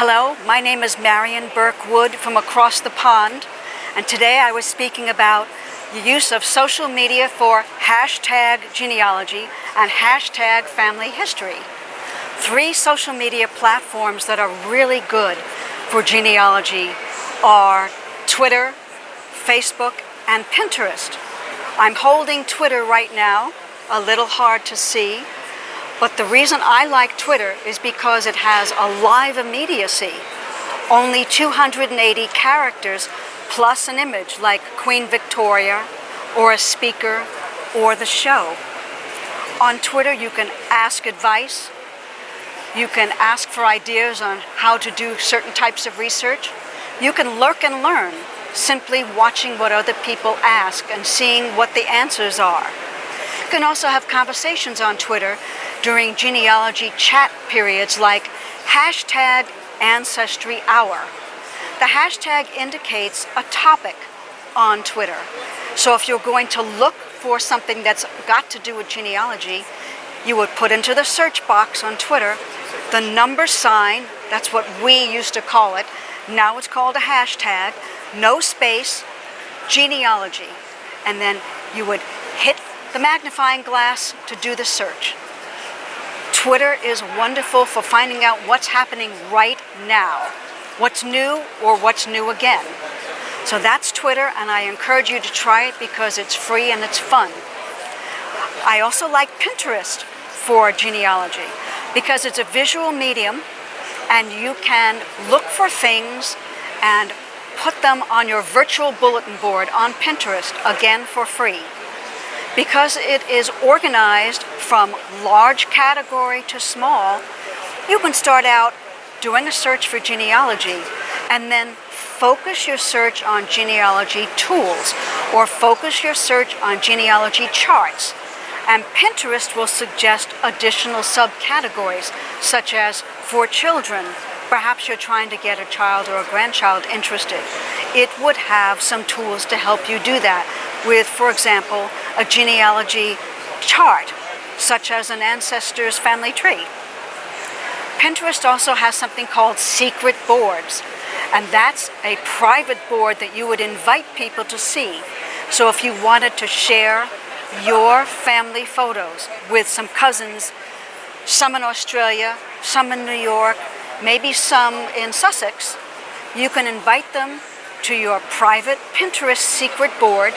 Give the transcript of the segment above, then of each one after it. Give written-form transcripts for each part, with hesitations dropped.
Hello, my name is Marian Burk from across the pond, and today I was speaking about the use of social media for hashtag genealogy and hashtag family history. Three social media platforms that are really good for genealogy are Twitter, Facebook, and Pinterest. I'm holding Twitter right now, a little hard to see, but the reason I like Twitter is because it has a live immediacy. Only 280 characters plus an image like Queen Victoria or a speaker or the show. On Twitter you can ask advice, you can ask for ideas on how to do certain types of research. You can lurk and learn, simply watching what other people ask and seeing what the answers are. You can also have conversations on Twitter during genealogy chat periods like hashtag Ancestry Hour. The hashtag indicates a topic on Twitter. So if you're going to look for something that's got to do with genealogy, you would put into the search box on Twitter the number sign, that's what we used to call it, now it's called a hashtag, no space, genealogy. And then you would hit the magnifying glass to do the search. Twitter is wonderful for finding out what's happening right now, what's new or what's new again. So that's Twitter, and I encourage you to try it because it's free and it's fun. I also like Pinterest for genealogy because it's a visual medium and you can look for things and put them on your virtual bulletin board on Pinterest, again for free. Because it is organized from large category to small, you can start out doing a search for genealogy and then focus your search on genealogy tools or focus your search on genealogy charts. And Pinterest will suggest additional subcategories, such as for children. Perhaps you're trying to get a child or a grandchild interested. It would have some tools to help you do that with, for example, a genealogy chart, such as an ancestor's family tree. Pinterest also has something called secret boards, and that's a private board that you would invite people to see. So if you wanted to share your family photos with some cousins, some in Australia, some in New York, maybe some in Sussex, you can invite them to your private Pinterest secret board.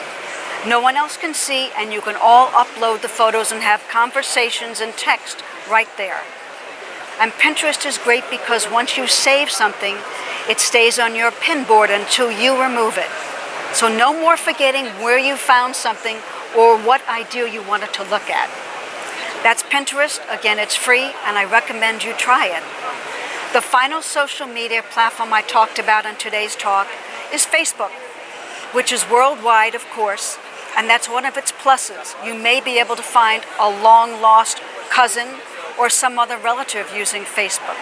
No one else can see, and you can all upload the photos and have conversations and text right there. And Pinterest is great because once you save something, it stays on your pin board until you remove it. So no more forgetting where you found something or what idea you wanted to look at. That's Pinterest. Again, it's free, and I recommend you try it. The final social media platform I talked about in today's talk is Facebook, which is worldwide, of course, and that's one of its pluses. You may be able to find a long-lost cousin or some other relative using Facebook.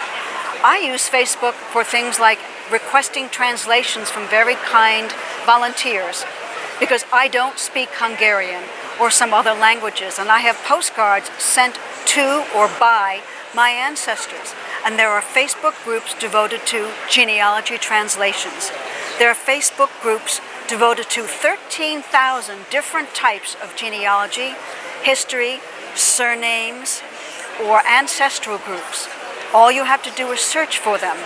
I use Facebook for things like requesting translations from very kind volunteers because I don't speak Hungarian or some other languages, and I have postcards sent to or by my ancestors. And there are Facebook groups devoted to genealogy translations. There are Facebook groups devoted to 13,000 different types of genealogy, history, surnames, or ancestral groups. All you have to do is search for them.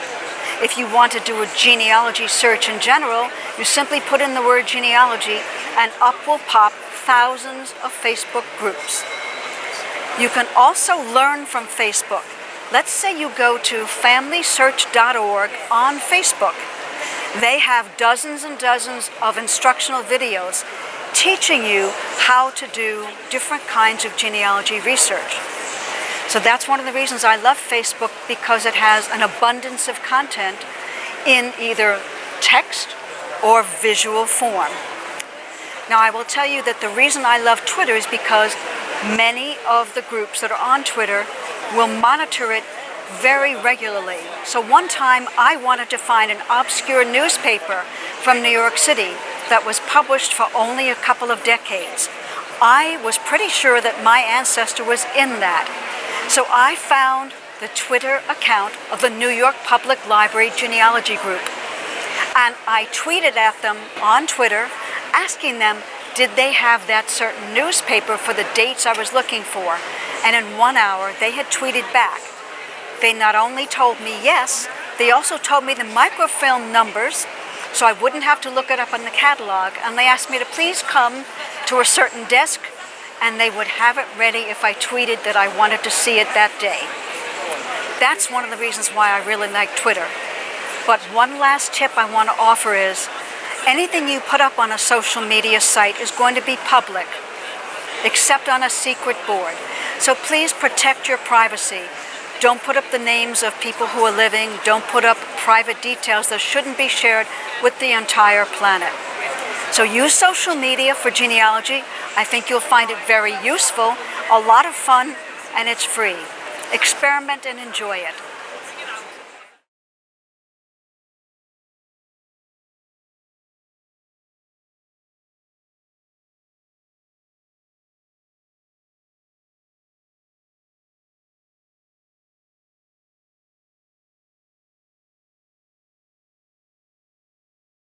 If you want to do a genealogy search in general, you simply put in the word genealogy and up will pop thousands of Facebook groups. You can also learn from Facebook. Let's say you go to FamilySearch.org on Facebook. They have dozens and dozens of instructional videos teaching you how to do different kinds of genealogy research. So that's one of the reasons I love Facebook, because it has an abundance of content in either text or visual form. Now I will tell you that the reason I love Twitter is because many of the groups that are on Twitter will monitor it very regularly. So one time I wanted to find an obscure newspaper from New York City that was published for only a couple of decades. I was pretty sure that my ancestor was in that. So I found the Twitter account of the New York Public Library Genealogy Group. And I tweeted at them on Twitter, asking them, did they have that certain newspaper for the dates I was looking for? And in 1 hour, they had tweeted back. They not only told me yes, they also told me the microfilm numbers, so I wouldn't have to look it up in the catalog, and they asked me to please come to a certain desk, and they would have it ready if I tweeted that I wanted to see it that day. That's one of the reasons why I really like Twitter. But one last tip I want to offer is, anything you put up on a social media site is going to be public, except on a secret board. So please protect your privacy. Don't put up the names of people who are living. Don't put up private details that shouldn't be shared with the entire planet. So use social media for genealogy. I think you'll find it very useful, a lot of fun, and it's free. Experiment and enjoy it.